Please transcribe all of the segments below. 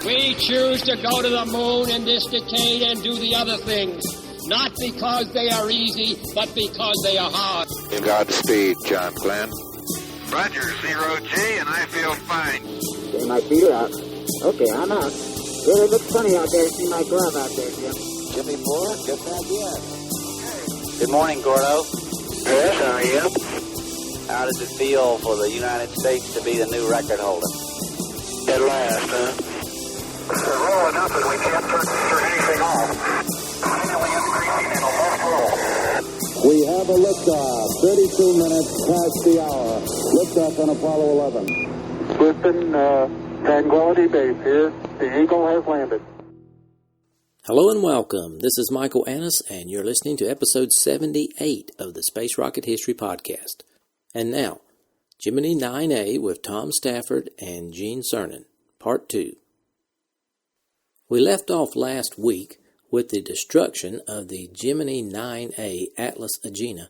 We choose to go to the moon in this decade and do the other things, not because they are easy, but because they are hard. Godspeed, John Glenn. Roger, 0G, and I feel fine. Getting my feet out. Okay, I'm out. Really looks funny out there. See my glove out there, Jim. Jimmy Moore, just idea. Good morning, Gordo. Yes, how are you? How does it feel for the United States to be the new record holder? At last, huh? We're rolling up and we can't turn anything off. Finally increasing in a low roll. We have a liftoff, 32 minutes past the hour. Liftoff on Apollo 11. Houston, Tranquility Base here. The Eagle has landed. Hello and welcome. This is Michael Annis, and you're listening to episode 78 of the Space Rocket History Podcast. And now, Gemini 9A with Tom Stafford and Gene Cernan, Part 2. We left off last week with the destruction of the Gemini 9A Atlas Agena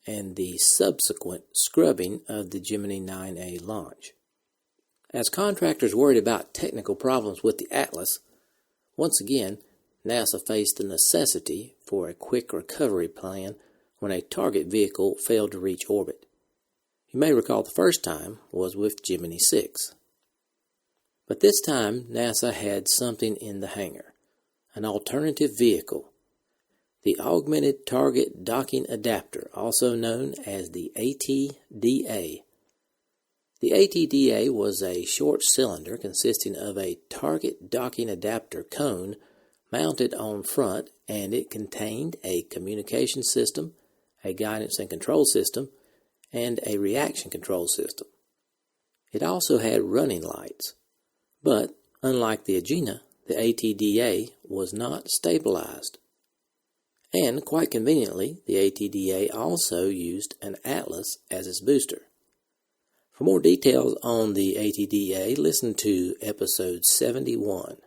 and the subsequent scrubbing of the Gemini 9A launch. As contractors worried about technical problems with the Atlas, once again, NASA faced the necessity for a quick recovery plan when a target vehicle failed to reach orbit. You may recall the first time was with Gemini 6. But this time, NASA had something in the hangar, an alternative vehicle, the Augmented Target Docking Adapter, also known as the ATDA. The ATDA was a short cylinder consisting of a target docking adapter cone mounted on front, and it contained a communication system, a guidance and control system, and a reaction control system. It also had running lights, but unlike the Agena, the ATDA was not stabilized. And quite conveniently, the ATDA also used an Atlas as its booster. For more details on the ATDA, listen to episode 71.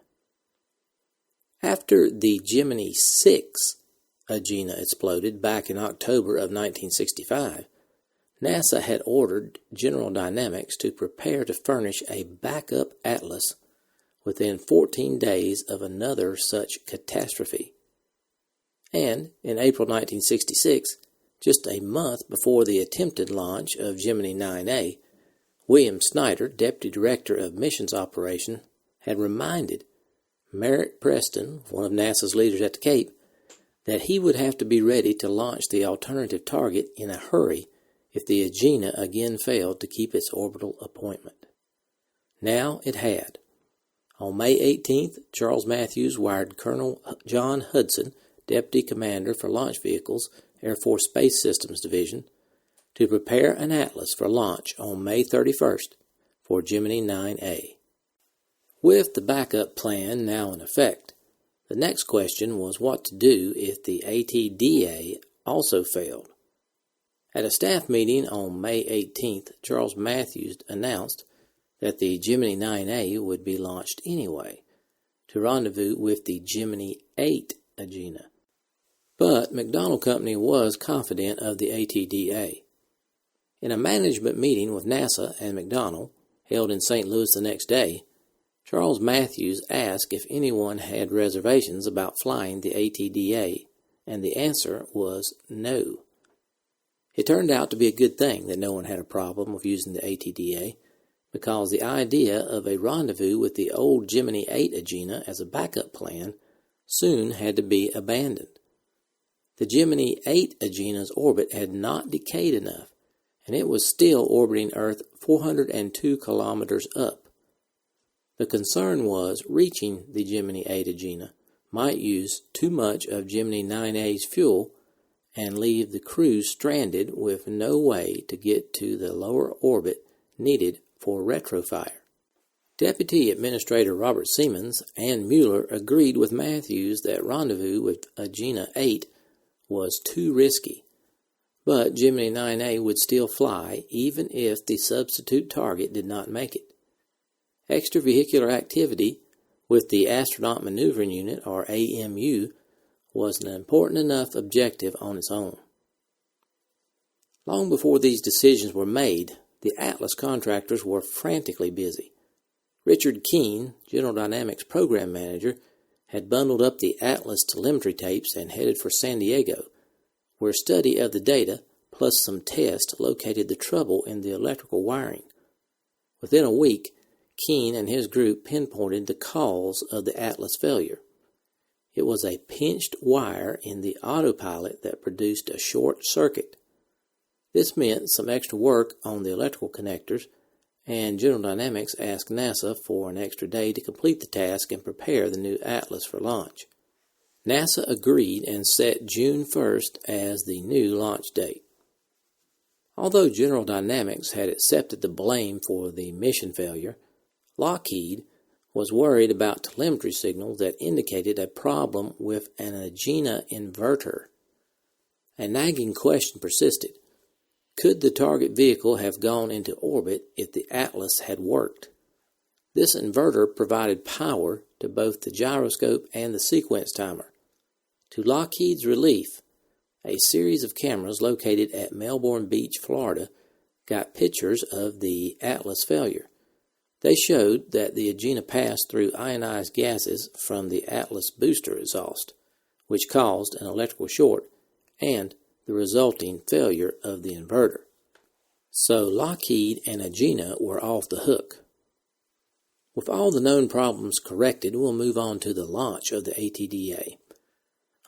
After the Gemini 6 Agena exploded back in October of 1965, NASA had ordered General Dynamics to prepare to furnish a backup Atlas within 14 days of another such catastrophe. And in April 1966, just a month before the attempted launch of Gemini 9A, William Snyder, Deputy Director of Missions Operation, had reminded Merritt Preston, one of NASA's leaders at the Cape, that he would have to be ready to launch the alternative target in a hurry if the Agena again failed to keep its orbital appointment. Now it had. On May 18th, Charles Matthews wired Colonel John Hudson, Deputy Commander for Launch Vehicles, Air Force Space Systems Division, to prepare an Atlas for launch on May 31st for Gemini 9A. With the backup plan now in effect, the next question was what to do if the ATDA also failed. At a staff meeting on May 18th, Charles Matthews announced that the Gemini 9A would be launched anyway, to rendezvous with the Gemini 8 Agena. But McDonnell Company was confident of the ATDA. In a management meeting with NASA and McDonnell, held in St. Louis the next day, Charles Matthews asked if anyone had reservations about flying the ATDA, and the answer was no. It turned out to be a good thing that no one had a problem with using the ATDA, because the idea of a rendezvous with the old Gemini 8 Agena as a backup plan soon had to be abandoned. The Gemini 8 Agena's orbit had not decayed enough, and it was still orbiting Earth 402 kilometers up. The concern was reaching the Gemini 8 Agena might use too much of Gemini 9A's fuel and leave the crew stranded with no way to get to the lower orbit needed for retrofire. Deputy Administrator Robert Siemens and Mueller agreed with Matthews that rendezvous with Agena 8 was too risky, but Gemini 9A would still fly even if the substitute target did not make it. Extravehicular activity with the Astronaut Maneuvering Unit, or AMU, was an important enough objective on its own. Long before these decisions were made, the Atlas contractors were frantically busy. Richard Keene, General Dynamics Program Manager, had bundled up the Atlas telemetry tapes and headed for San Diego, where a study of the data plus some tests located the trouble in the electrical wiring. Within a week, Keene and his group pinpointed the cause of the Atlas failure. It was a pinched wire in the autopilot that produced a short circuit. This meant some extra work on the electrical connectors, and General Dynamics asked NASA for an extra day to complete the task and prepare the new Atlas for launch. NASA agreed and set June 1st as the new launch date. Although General Dynamics had accepted the blame for the mission failure, Lockheed was worried about telemetry signals that indicated a problem with an Agena inverter. A nagging question persisted. Could the target vehicle have gone into orbit if the Atlas had worked? This inverter provided power to both the gyroscope and the sequence timer. To Lockheed's relief, a series of cameras located at Melbourne Beach, Florida, got pictures of the Atlas failure. They showed that the Agena passed through ionized gases from the Atlas booster exhaust, which caused an electrical short and the resulting failure of the inverter. So Lockheed and Agena were off the hook. With all the known problems corrected, we'll move on to the launch of the ATDA.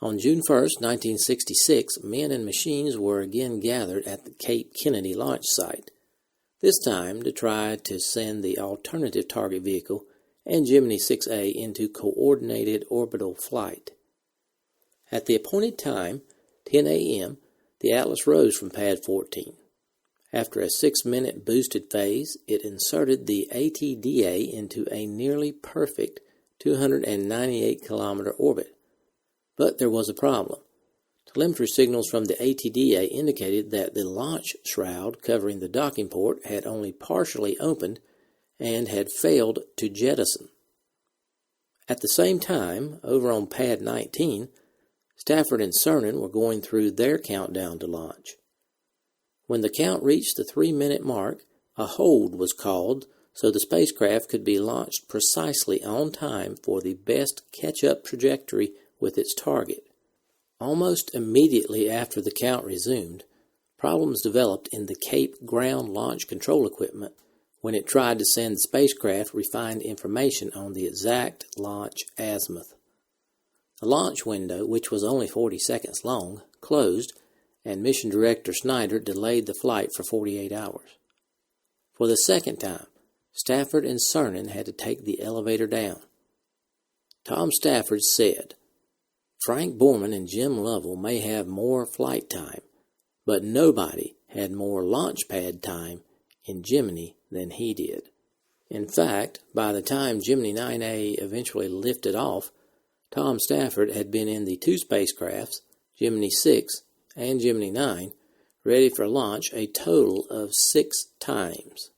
On June 1st, 1966, men and machines were again gathered at the Cape Kennedy launch site, this time to try to send the alternative target vehicle and Gemini 6A into coordinated orbital flight. At the appointed time, 10 a.m., the Atlas rose from Pad 14. After a 6-minute boosted phase, it inserted the ATDA into a nearly perfect 298-kilometer orbit. But there was a problem. Telemetry signals from the ATDA indicated that the launch shroud covering the docking port had only partially opened and had failed to jettison. At the same time, over on Pad 19, Stafford and Cernan were going through their countdown to launch. When the count reached the 3-minute mark, a hold was called so the spacecraft could be launched precisely on time for the best catch-up trajectory with its target. Almost immediately after the count resumed, problems developed in the Cape ground launch control equipment when it tried to send the spacecraft refined information on the exact launch azimuth. The launch window, which was only 40 seconds long, closed, and Mission Director Snyder delayed the flight for 48 hours. For the second time, Stafford and Cernan had to take the elevator down. Tom Stafford said, "Frank Borman and Jim Lovell may have more flight time, but nobody had more launch pad time in Gemini than he did." In fact, by the time Gemini 9A eventually lifted off, Tom Stafford had been in the two spacecrafts, Gemini 6 and Gemini 9, ready for launch a total of 6 times.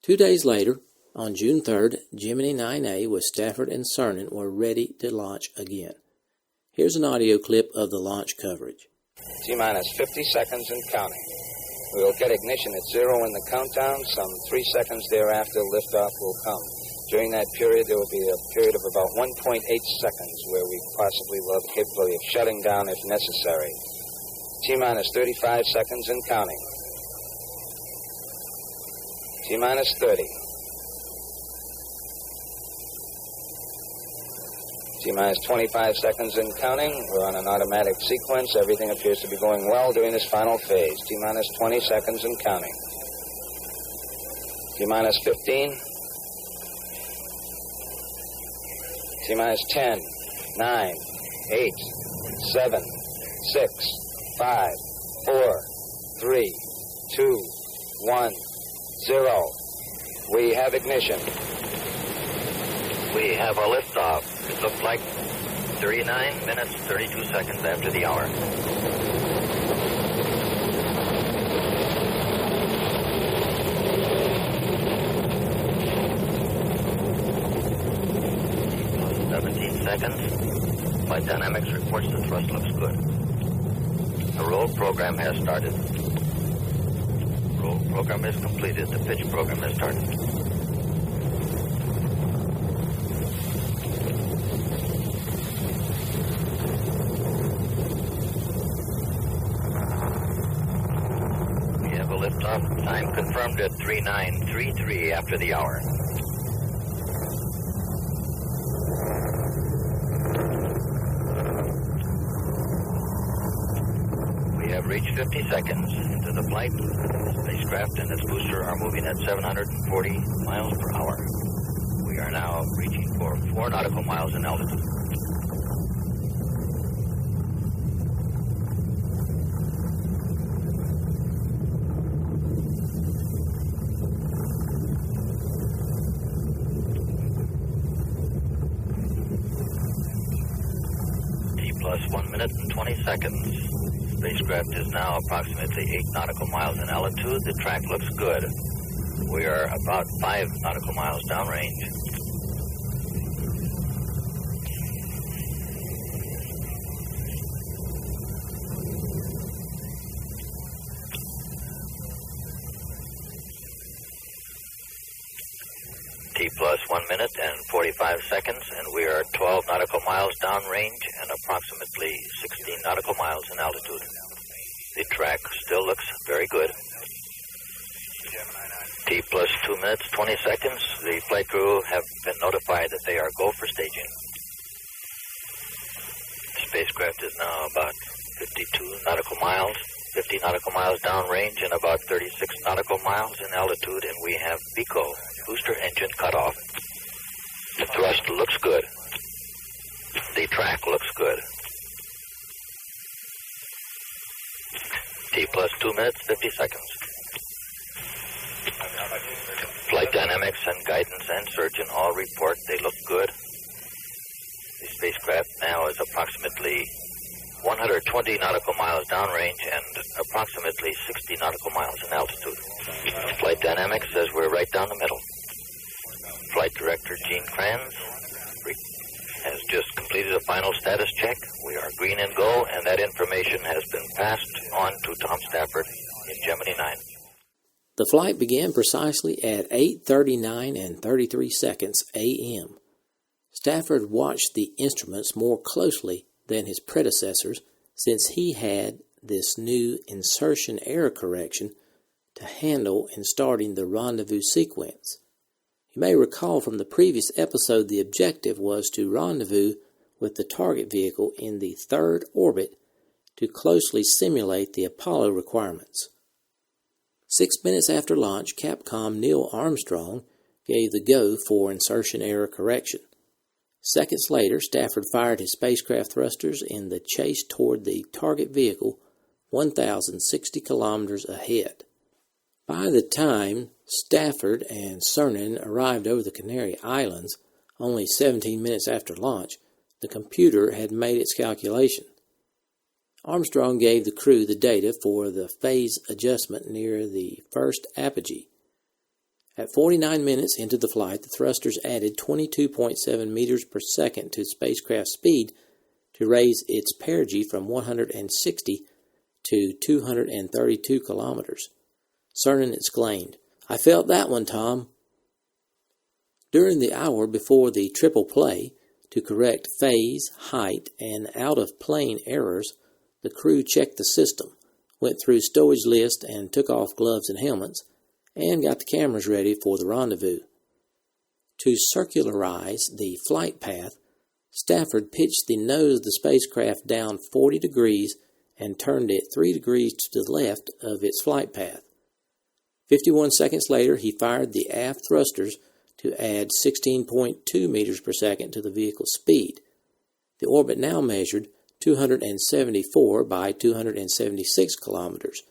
2 days later, on June 3rd, Gemini 9A with Stafford and Cernan were ready to launch again. Here's an audio clip of the launch coverage. T-minus 50 seconds and counting. We will get ignition at 0 in the countdown. Some 3 seconds thereafter, liftoff will come. During that period, there will be a period of about 1.8 seconds where we possibly will have the capability of shutting down if necessary. T-minus 35 seconds and counting. T-minus 30. T-minus 25 seconds and counting. We're on an automatic sequence. Everything appears to be going well during this final phase. T-minus 20 seconds and counting. T-minus 15. T-minus 10, 9, 8, 7, 6, 5, 4, 3, 2, 1, 0. We have ignition. We have a liftoff. It looks like 39 minutes, 32 seconds after the hour. Seconds. Flight Dynamics reports the thrust looks good. The roll program has started. Roll program is completed. The pitch program has started. confirmed at 3933 after the hour. We have reached 50 seconds into the flight. The spacecraft and its booster are moving at 740 miles per hour. We are now reaching for 4 nautical miles in altitude. Plus 1 minute and 20 seconds. Spacecraft is now approximately 8 nautical miles in altitude. The track looks good. We are about 5 nautical miles downrange. T plus 1 minute and 45 seconds, and we are 12 nautical miles downrange and approximately 16 nautical miles in altitude. The track still looks very good. T plus 2 minutes, 20 seconds. The flight crew have been notified that they are go for staging. The spacecraft is now about 52 nautical miles, 50 nautical miles downrange and about 36 nautical miles in altitude, and we have BECO, booster engine cutoff. The thrust looks good. The track looks good. T plus 2 minutes, 50 seconds. Flight dynamics and guidance and surgeon all report they look good. The spacecraft now is approximately 120 nautical miles downrange and approximately 60 nautical miles in altitude. Flight dynamics says we're right down the middle. Flight Director Gene Kranz has just completed a final status check. We are green and go, and that information has been passed on to Tom Stafford in Gemini 9. The flight began precisely at 8:39 and 33 seconds a.m. Stafford watched the instruments more closely than his predecessors since he had this new insertion error correction to handle in starting the rendezvous sequence. You may recall from the previous episode the objective was to rendezvous with the target vehicle in the third orbit to closely simulate the Apollo requirements. 6 minutes after launch, Capcom Neil Armstrong gave the go for insertion error correction. Seconds later, Stafford fired his spacecraft thrusters in the chase toward the target vehicle 1,060 kilometers ahead. By the time Stafford and Cernan arrived over the Canary Islands, only 17 minutes after launch, the computer had made its calculation. Armstrong gave the crew the data for the phase adjustment near the first apogee. At 49 minutes into the flight, the thrusters added 22.7 meters per second to spacecraft speed to raise its perigee from 160 to 232 kilometers. Cernan exclaimed, "I felt that one, Tom." During the hour before the triple play, to correct phase, height, and out-of-plane errors, the crew checked the system, went through stowage list and took off gloves and helmets, and got the cameras ready for the rendezvous. To circularize the flight path, Stafford pitched the nose of the spacecraft down 40 degrees and turned it 3 degrees to the left of its flight path. 51 seconds later, he fired the aft thrusters to add 16.2 meters per second to the vehicle's speed. The orbit now measured 274 by 276 kilometers,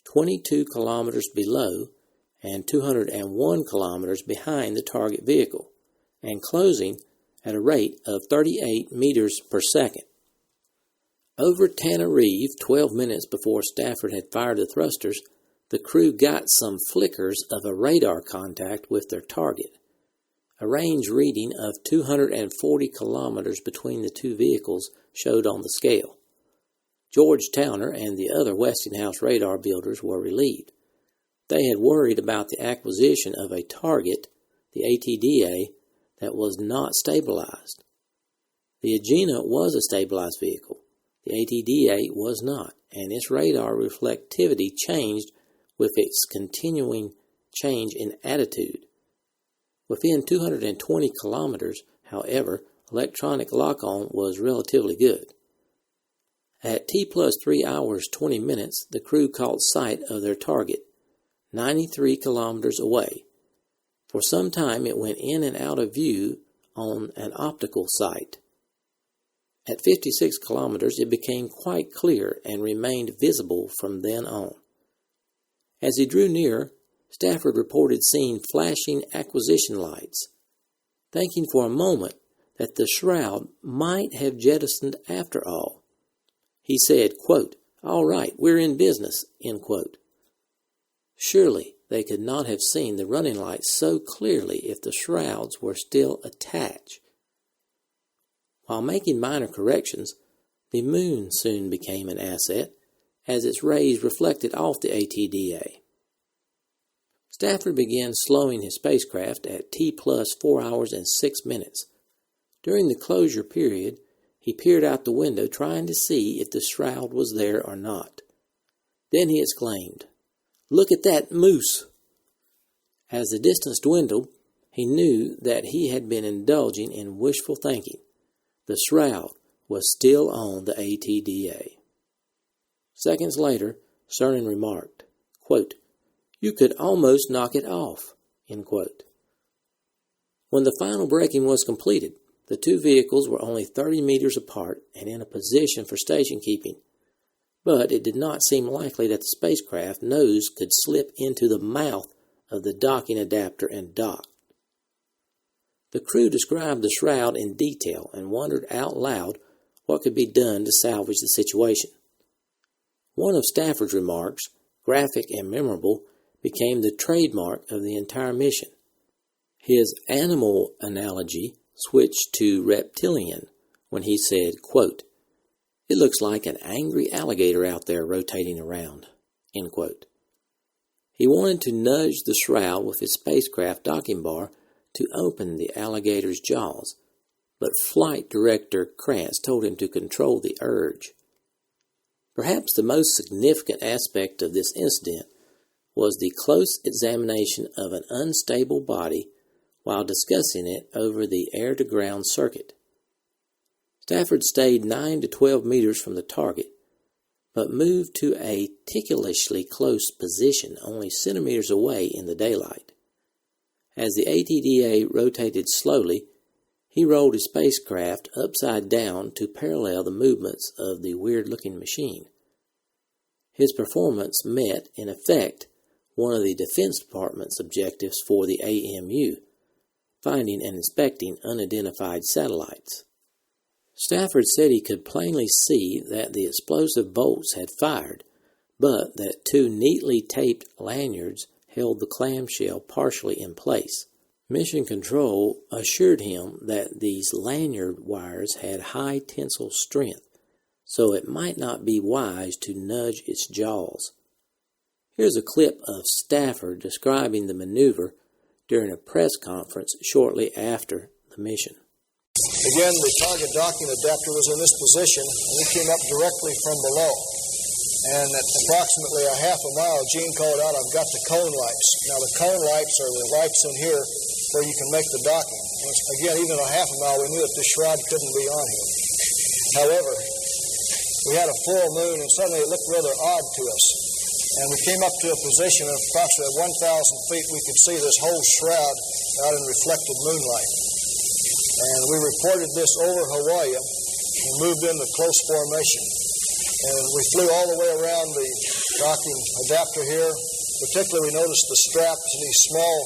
22 kilometers below and 201 kilometers behind the target vehicle, and closing at a rate of 38 meters per second. Over Tenerife, 12 minutes before Stafford had fired the thrusters, the crew got some flickers of a radar contact with their target. A range reading of 240 kilometers between the two vehicles showed on the scale. George Towner and the other Westinghouse radar builders were relieved. They had worried about the acquisition of a target, the ATDA, that was not stabilized. The Agena was a stabilized vehicle. The ATDA was not, and its radar reflectivity changed with its continuing change in attitude. Within 220 kilometers, however, electronic lock-on was relatively good. At T plus 3 hours 20 minutes, the crew caught sight of their target, 93 kilometers away. For some time it went in and out of view on an optical sight. At 56 kilometers it became quite clear and remained visible from then on. As he drew near, Stafford reported seeing flashing acquisition lights, thinking for a moment that the shroud might have jettisoned after all. He said, quote, "All right, we're in business," end quote. Surely they could not have seen the running lights so clearly if the shrouds were still attached. While making minor corrections, the moon soon became an asset, as its rays reflected off the ATDA. Stafford began slowing his spacecraft at T plus 4 hours and 6 minutes. During the closure period, he peered out the window trying to see if the shroud was there or not. Then he exclaimed, "Look at that moose!" As the distance dwindled, he knew that he had been indulging in wishful thinking. The shroud was still on the ATDA. Seconds later, Cernan remarked, quote, "You could almost knock it off," end quote. When the final braking was completed, the two vehicles were only 30 meters apart and in a position for station keeping, but it did not seem likely that the spacecraft nose could slip into the mouth of the docking adapter and dock. The crew described the shroud in detail and wondered out loud what could be done to salvage the situation. One of Stafford's remarks, graphic and memorable, became the trademark of the entire mission. His animal analogy switched to reptilian when he said, quote, "It looks like an angry alligator out there rotating around," end quote. He wanted to nudge the shroud with his spacecraft docking bar to open the alligator's jaws, but Flight Director Krantz told him to control the urge. Perhaps the most significant aspect of this incident was the close examination of an unstable body while discussing it over the air-to-ground circuit. Stafford stayed 9 to 12 meters from the target, but moved to a ticklishly close position only centimeters away in the daylight. As the ATDA rotated slowly, he rolled his spacecraft upside down to parallel the movements of the weird-looking machine. His performance met, in effect, one of the Defense Department's objectives for the AMU, finding and inspecting unidentified satellites. Stafford said he could plainly see that the explosive bolts had fired, but that two neatly taped lanyards held the clamshell partially in place. Mission Control assured him that these lanyard wires had high tensile strength, so it might not be wise to nudge its jaws. Here's a clip of Stafford describing the maneuver during a press conference shortly after the mission. Again, the target docking adapter was in this position, and we came up directly from below. And at approximately a half a mile, Gene called out, "I've got the cone lights." Now, the cone lights are the lights in here where you can make the docking. And again, even at a half a mile, we knew that the shroud couldn't be on here. However, we had a full moon, and suddenly it looked rather odd to us. And we came up to a position of approximately 1,000 feet. We could see this whole shroud out in reflected moonlight. And we reported this over Hawaii and moved into close formation. And we flew all the way around the docking adapter here. Particularly, we noticed the straps and these small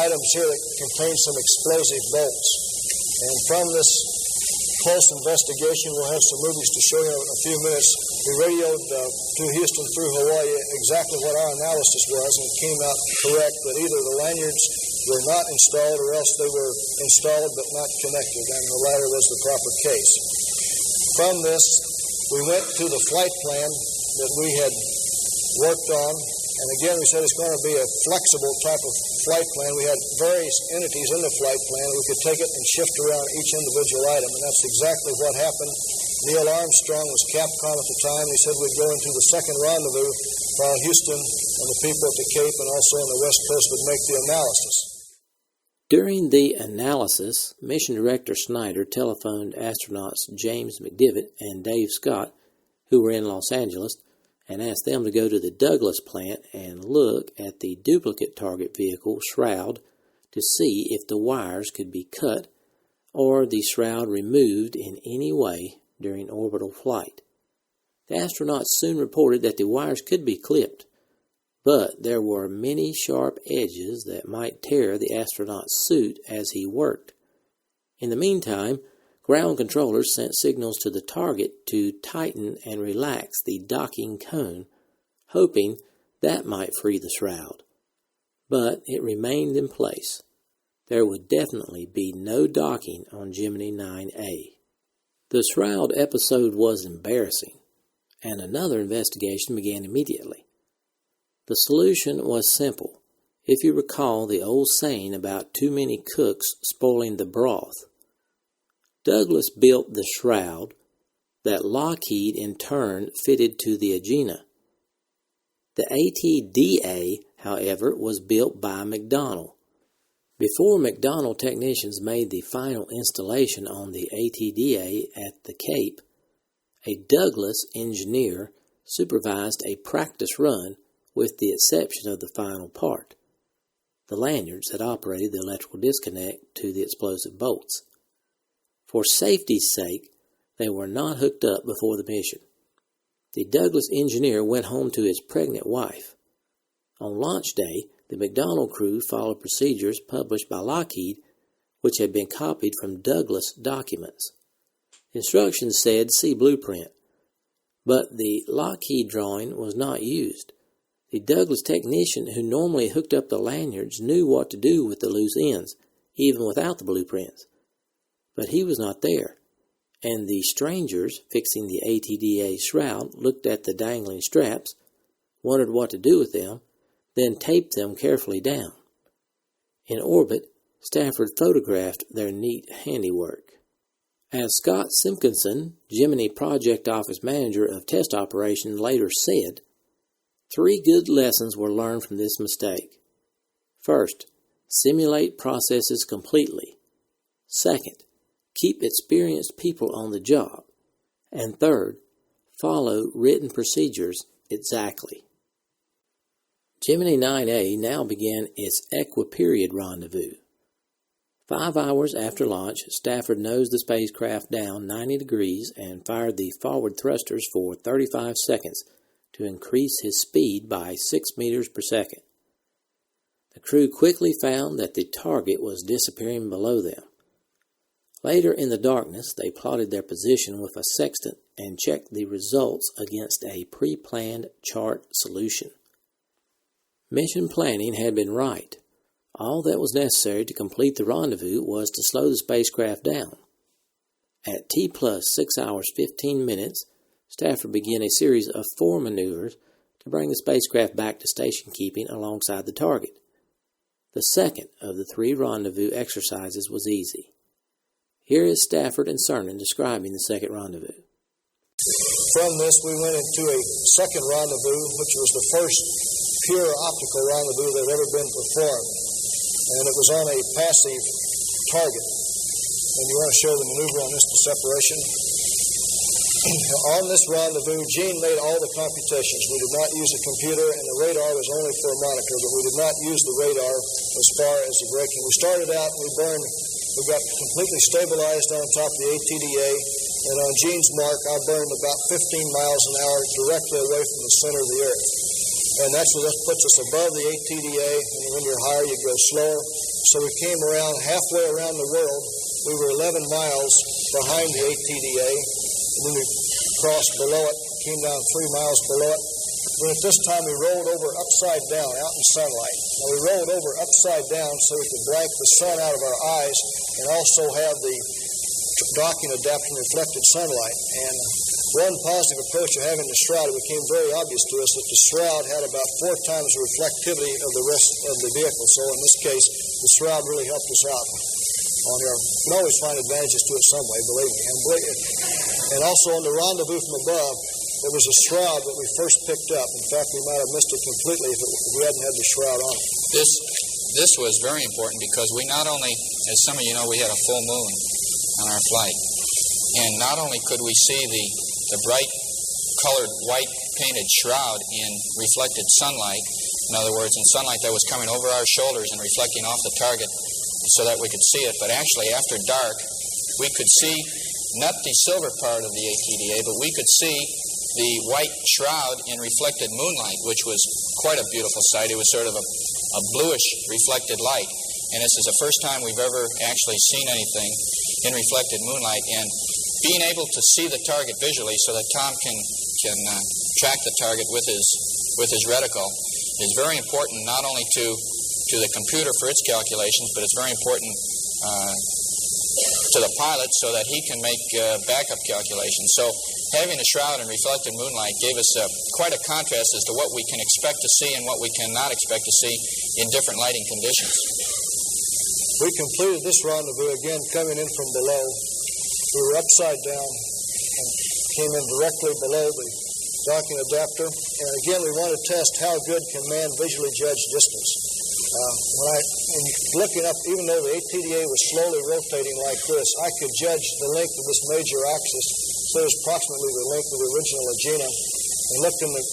items here that contain some explosive bolts. And from this close investigation, we'll have some movies to show you in a few minutes. We radioed to Houston through Hawaii exactly what our analysis was, and it came out correct that either the lanyards were not installed or else they were installed but not connected, and the latter was the proper case. From this, we went to the flight plan that we had worked on, and again we said it's going to be a flexible type of flight plan. We had various entities in the flight plan. We could take it and shift around each individual item, and that's exactly what happened. Neil Armstrong was Capcom at the time. He said we'd go into the second rendezvous while Houston and the people at the Cape and also on the West Coast would make the analysis. During the analysis, Mission Director Snyder telephoned astronauts James McDivitt and Dave Scott, who were in Los Angeles, and asked them to go to the Douglas plant and look at the duplicate target vehicle shroud to see if the wires could be cut or the shroud removed in any way during orbital flight. The astronauts soon reported that the wires could be clipped, but there were many sharp edges that might tear the astronaut's suit as he worked. In the meantime, ground controllers sent signals to the target to tighten and relax the docking cone, hoping that might free the shroud. But it remained in place. There would definitely be no docking on Gemini 9A. The shroud episode was embarrassing, and another investigation began immediately. The solution was simple, if you recall the old saying about too many cooks spoiling the broth. Douglas built the shroud that Lockheed in turn fitted to the Agena. The ATDA, however, was built by McDonnell. Before McDonnell technicians made the final installation on the ATDA at the Cape, a Douglas engineer supervised a practice run with the exception of the final part, the lanyards that operated the electrical disconnect to the explosive bolts. For safety's sake, they were not hooked up before the mission. The Douglas engineer went home to his pregnant wife. On launch day, the McDonnell crew followed procedures published by Lockheed, which had been copied from Douglas documents. Instructions said, see blueprint, but the Lockheed drawing was not used. The Douglas technician who normally hooked up the lanyards knew what to do with the loose ends, even without the blueprints. But he was not there, and the strangers fixing the ATDA shroud looked at the dangling straps, wondered what to do with them, then taped them carefully down. In orbit, Stafford photographed their neat handiwork. As Scott Simpkinson, Gemini Project Office Manager of Test Operations, later said, 3 good lessons were learned from this mistake. First, simulate processes completely. Second, keep experienced people on the job. And third, follow written procedures exactly. Gemini 9A now began its equiperiod rendezvous. 5 hours after launch, Stafford nosed the spacecraft down 90 degrees and fired the forward thrusters for 35 seconds to increase his speed by 6 meters per second. The crew quickly found that the target was disappearing below them. Later in the darkness, they plotted their position with a sextant and checked the results against a pre-planned chart solution. Mission planning had been right. All that was necessary to complete the rendezvous was to slow the spacecraft down. At T plus 6 hours 15 minutes, Stafford began a series of 4 maneuvers to bring the spacecraft back to station keeping alongside the target. The second of the 3 rendezvous exercises was easy. Here is Stafford and Cernan describing the second rendezvous. From this, we went into a second rendezvous, which was the first pure optical rendezvous that had ever been performed. And it was on a passive target. And you want to show the maneuver on this to separation? On this rendezvous, Gene made all the computations. We did not use a computer, and the radar was only for a monitor, but we did not use the radar as far as the braking. We started out, we got completely stabilized on top of the ATDA, and on Gene's mark, I burned about 15 miles an hour directly away from the center of the Earth. And that puts us above the ATDA, and when you're higher, you go slower. So we came around halfway around the world. We were 11 miles behind the ATDA, and then we crossed below it, came down 3 miles below it. Then at this time, we rolled over upside down, out in sunlight. Now, we rolled over upside down so we could blank the sun out of our eyes and also have the docking adapter in reflected sunlight. And one positive approach of having the shroud, it became very obvious to us that the shroud had about 4 times the reflectivity of the rest of the vehicle. So in this case, the shroud really helped us out on here. You can always find advantages to it some way, believe me. And also on the rendezvous from above, It was a shroud that we first picked up. In fact, we might have missed it completely if we hadn't had the shroud on it. This was very important because we not only, as some of you know, we had a full moon on our flight. And not only could we see the bright colored white painted shroud in reflected sunlight, in other words, in sunlight that was coming over our shoulders and reflecting off the target so that we could see it, but actually after dark we could see not the silver part of the ATDA, but we could see the white shroud in reflected moonlight, which was quite a beautiful sight. It was sort of a bluish reflected light. And this is the first time we've ever actually seen anything in reflected moonlight. And being able to see the target visually so that Tom can track the target with his reticle is very important, not only to the computer for its calculations, but it's very important to the pilot so that he can make backup calculations. So having a shroud in reflected moonlight gave us quite a contrast as to what we can expect to see and what we cannot expect to see in different lighting conditions. We completed this rendezvous again coming in from below. We were upside down and came in directly below the docking adapter. And again, we want to test how good can man visually judge distance. When looking up, even though the ATDA was slowly rotating like this, I could judge the length of this major axis, so it was approximately the length of the original Agena. I looked in the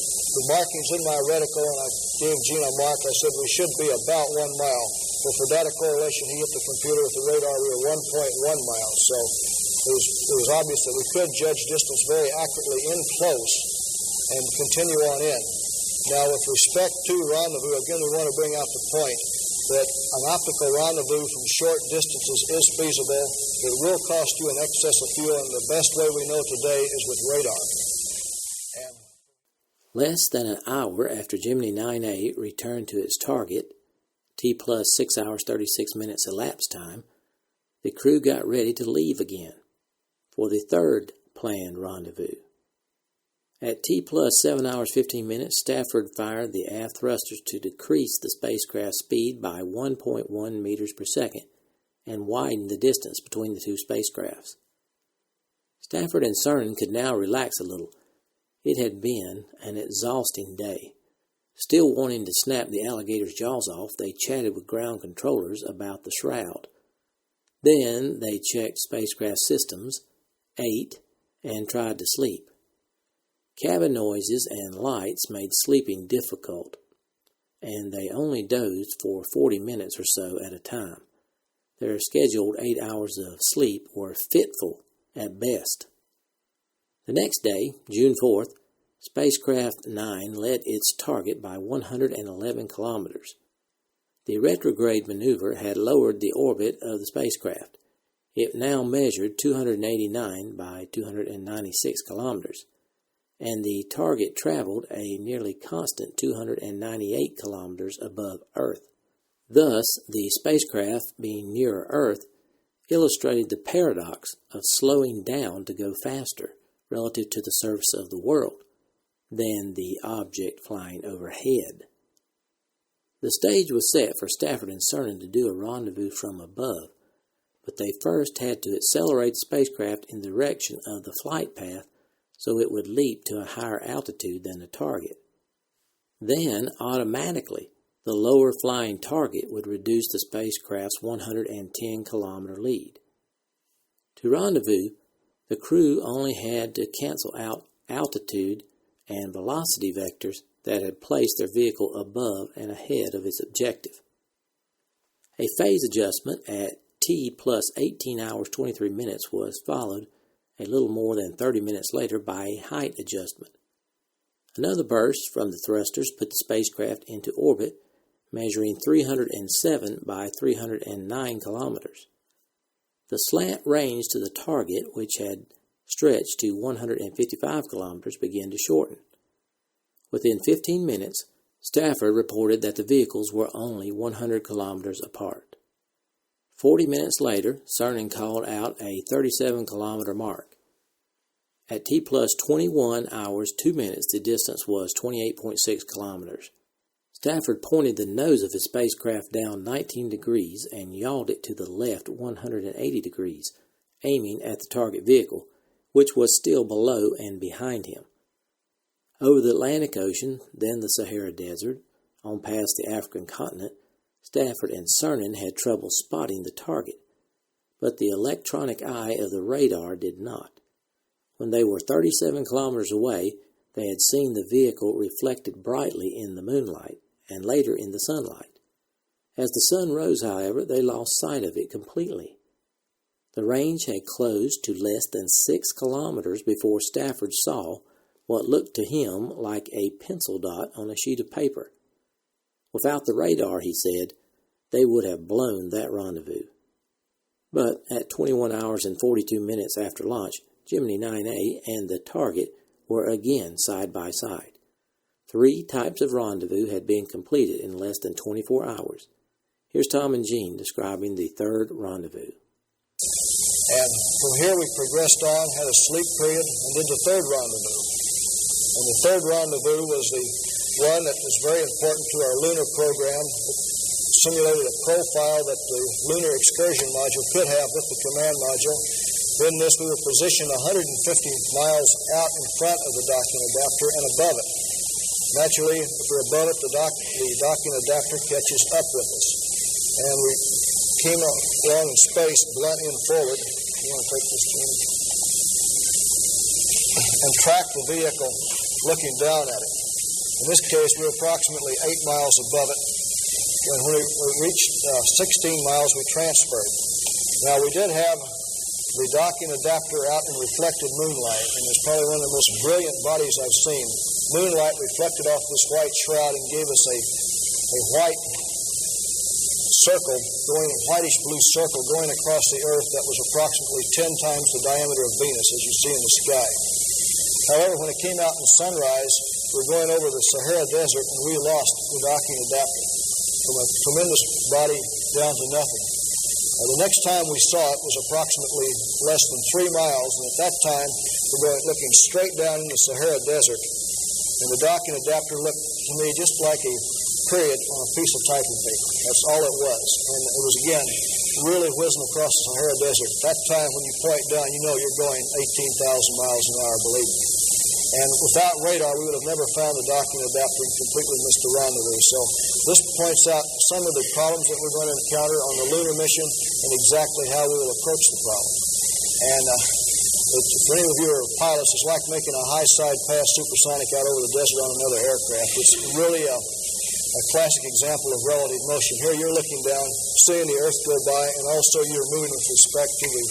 markings in my reticle, and I gave Gene a mark. I said we should be about 1 mile. Well, for data correlation, he hit the computer with the radar. We were 1.1 miles. So it was obvious that we could judge distance very accurately in close and continue on in. Now, with respect to rendezvous, again, we want to bring out the point that an optical rendezvous from short distances is feasible. It will cost you an excess of fuel, and the best way we know today is with radar. Less than an hour after Gemini 9A returned to its target, T plus 6 hours 36 minutes elapsed time, the crew got ready to leave again for the third planned rendezvous. At T plus 7 hours 15 minutes, Stafford fired the aft thrusters to decrease the spacecraft's speed by 1.1 meters per second and widen the distance between the two spacecrafts. Stafford and Cernan could now relax a little. It had been an exhausting day. Still wanting to snap the alligator's jaws off, they chatted with ground controllers about the shroud. Then they checked spacecraft systems, ate, and tried to sleep. Cabin noises and lights made sleeping difficult, and they only dozed for 40 minutes or so at a time. Their scheduled 8 hours of sleep were fitful at best. The next day, June 4th, Spacecraft 9 led its target by 111 kilometers. The retrograde maneuver had lowered the orbit of the spacecraft. It now measured 289 by 296 kilometers, and the target traveled a nearly constant 298 kilometers above Earth. Thus, the spacecraft, being nearer Earth, illustrated the paradox of slowing down to go faster relative to the surface of the world than the object flying overhead. The stage was set for Stafford and Cernan to do a rendezvous from above, but they first had to accelerate the spacecraft in the direction of the flight path so it would leap to a higher altitude than the target. Then, automatically, the lower flying target would reduce the spacecraft's 110-kilometer lead. To rendezvous, the crew only had to cancel out altitude and velocity vectors that had placed their vehicle above and ahead of its objective. A phase adjustment at T plus 18 hours 23 minutes was followed a little more than 30 minutes later by a height adjustment. Another burst from the thrusters put the spacecraft into orbit, measuring 307 by 309 kilometers. The slant range to the target, which had stretched to 155 kilometers, began to shorten. Within 15 minutes, Stafford reported that the vehicles were only 100 kilometers apart. 40 minutes later, Cernan called out a 37-kilometer mark. At T plus 21 hours 2 minutes, the distance was 28.6 kilometers. Stafford pointed the nose of his spacecraft down 19 degrees and yawed it to the left 180 degrees, aiming at the target vehicle, which was still below and behind him. Over the Atlantic Ocean, then the Sahara Desert, on past the African continent, Stafford and Cernan had trouble spotting the target, but the electronic eye of the radar did not. When they were 37 kilometers away, they had seen the vehicle reflected brightly in the moonlight, and later in the sunlight. As the sun rose, however, they lost sight of it completely. The range had closed to less than 6 kilometers before Stafford saw what looked to him like a pencil dot on a sheet of paper. Without the radar, he said, they would have blown that rendezvous. But at 21 hours and 42 minutes after launch, Gemini 9A and the target were again side by side. 3 types of rendezvous had been completed in less than 24 hours. Here's Tom and Gene describing the third rendezvous. And from here we progressed on, had a sleep period, and did the third rendezvous. And the third rendezvous was the one that was very important to our lunar program. It simulated a profile that the lunar excursion module could have with the command module. In this, we were positioned 150 miles out in front of the docking adapter and above it. Naturally, if we're above it, the docking adapter catches up with us. And we came along in space, blunt in forward. You want to take this, Gene? And track the vehicle looking down at it. In this case, we were approximately 8 miles above it. And when we reached 16 miles, we transferred. Now, we did have the docking adapter out in reflected moonlight, and it's probably one of the most brilliant bodies I've seen. Moonlight reflected off this white shroud and gave us a white circle, whitish blue circle going across the Earth that was approximately 10 times the diameter of Venus, as you see in the sky. However, when it came out in sunrise, we were going over the Sahara Desert, and we lost the docking adapter from a tremendous body down to nothing. The next time we saw it was approximately less than 3 miles, and at that time we were looking straight down in the Sahara Desert, and the docking adapter looked to me just like a period on a piece of typing paper. That's all it was. And it was, again, really whizzing across the Sahara Desert. At that time, when you point down, you know you're going 18,000 miles an hour, believe me. And without radar, we would have never found the docking adapter and completely missed the rendezvous. So this points out some of the problems that we're going to encounter on the lunar mission and exactly how we will approach the problem. And for any of you who are pilots, it's like making a high-side pass supersonic out over the desert on another aircraft. It's really a classic example of relative motion. Here you're looking down, seeing the Earth go by, and also you're moving with respect to the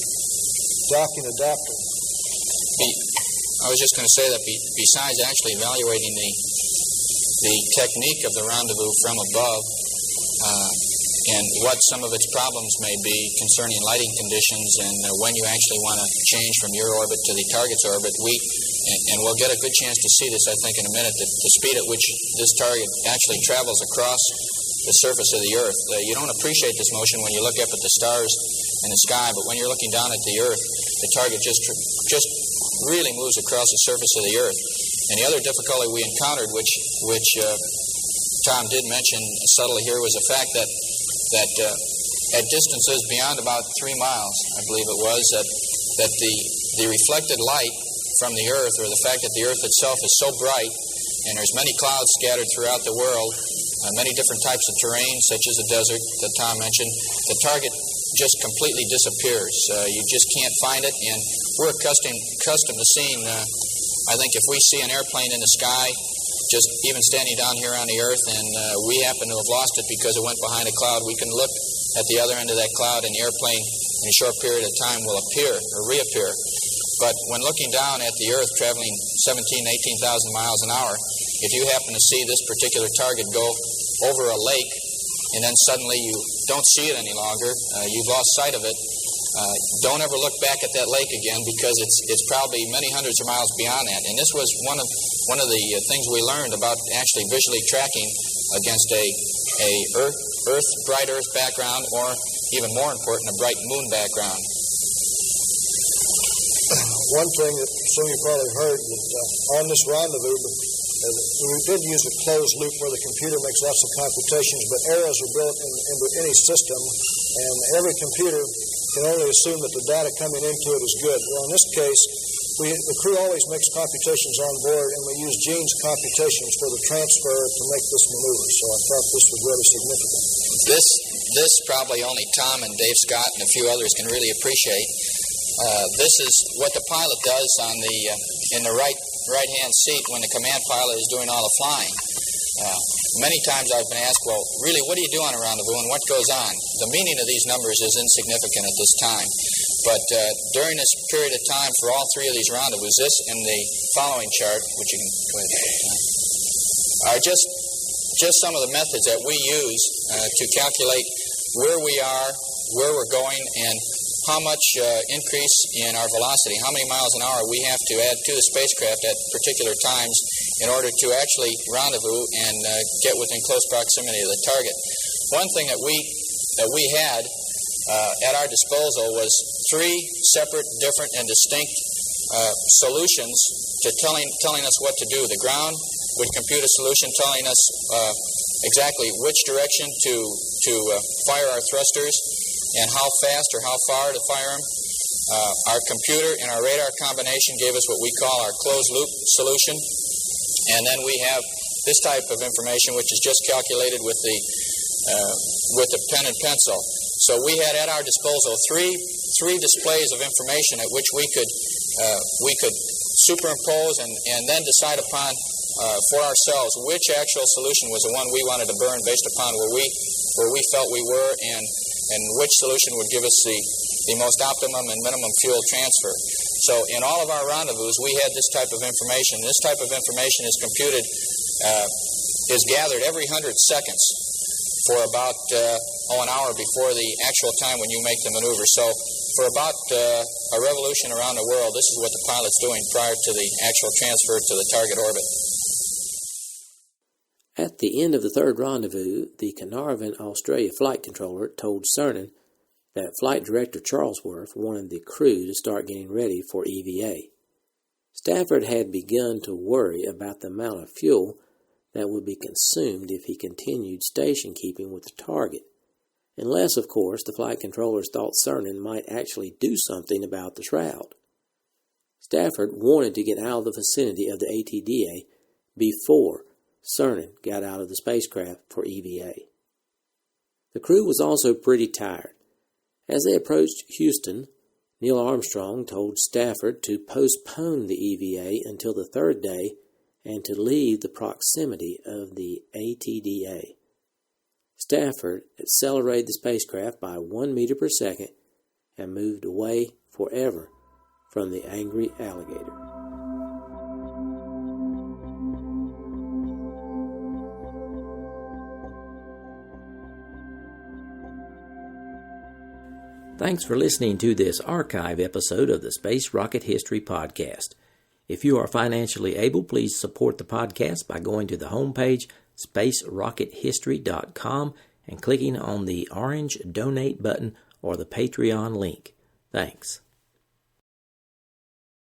docking adapter. I was just going to say that besides actually evaluating the technique of the rendezvous from above and what some of its problems may be concerning lighting conditions and when you actually want to change from your orbit to the target's orbit, and we'll get a good chance to see this, I think, in a minute, the speed at which this target actually travels across the surface of the Earth. You don't appreciate this motion when you look up at the stars in the sky, but when you're looking down at the Earth, the target just really moves across the surface of the Earth. And the other difficulty we encountered, which Tom did mention subtly here, was the fact that at distances beyond about 3 miles, I believe it was, that the reflected light from the Earth, or the fact that the Earth itself is so bright, and there's many clouds scattered throughout the world, many different types of terrain, such as the desert that Tom mentioned, the target just completely disappears. You just can't find it, and we're accustomed to seeing, I think if we see an airplane in the sky, just even standing down here on the Earth, and we happen to have lost it because it went behind a cloud, we can look at the other end of that cloud, and the airplane in a short period of time will appear or reappear. But when looking down at the Earth traveling 18,000 miles an hour, if you happen to see this particular target go over a lake, and then suddenly you don't see it any longer, you've lost sight of it, don't ever look back at that lake again, because it's probably many hundreds of miles beyond that. And this was one of the things we learned about actually visually tracking against a bright Earth background, or even more important, a bright moon background. One thing that some of you probably heard, that on this rendezvous, we did use a closed loop where the computer makes lots of computations, but arrows are built into any system, and every computer can only assume that the data coming into it is good. Well, in this case, the crew always makes computations on board, and we use Gene's computations for the transfer to make this maneuver. So I thought this was really significant. This probably only Tom and Dave Scott and a few others can really appreciate. This is what the pilot does on in the right-hand seat when the command pilot is doing all the flying. Many times I've been asked, well, really, what do you do on a rendezvous and what goes on? The meaning of these numbers is insignificant at this time. But during this period of time for all three of these rendezvous, this and the following chart, which you can go ahead, are just some of the methods that we use to calculate where we are, where we're going, and how much increase in our velocity, how many miles an hour we have to add to the spacecraft at particular times in order to actually rendezvous and get within close proximity of the target. One thing that we had at our disposal was three separate, different, and distinct solutions to telling us what to do. The ground would compute a solution telling us exactly which direction to fire our thrusters and how fast or how far to fire them. Our computer and our radar combination gave us what we call our closed-loop solution. And then we have this type of information, which is just calculated with the pen and pencil. So we had at our disposal three displays of information at which we could superimpose and then decide upon for ourselves which actual solution was the one we wanted to burn based upon where we felt we were and which solution would give us the most optimum and minimum fuel transfer. So in all of our rendezvous, we had this type of information. This type of information is computed, is gathered every 100 seconds for about an hour before the actual time when you make the maneuver. So for about a revolution around the world, this is what the pilot's doing prior to the actual transfer to the target orbit. At the end of the third rendezvous, the Carnarvon, Australia flight controller told Cernan that Flight Director Charlesworth wanted the crew to start getting ready for EVA. Stafford had begun to worry about the amount of fuel that would be consumed if he continued station keeping with the target, unless, of course, the flight controllers thought Cernan might actually do something about the shroud. Stafford wanted to get out of the vicinity of the ATDA before Cernan got out of the spacecraft for EVA. The crew was also pretty tired. As they approached Houston, Neil Armstrong told Stafford to postpone the EVA until the third day and to leave the proximity of the ATDA. Stafford accelerated the spacecraft by 1 meter per second and moved away forever from the angry alligator. Thanks for listening to this archive episode of the Space Rocket History Podcast. If you are financially able, please support the podcast by going to the homepage, spacerockethistory.com, and clicking on the orange Donate button or the Patreon link. Thanks.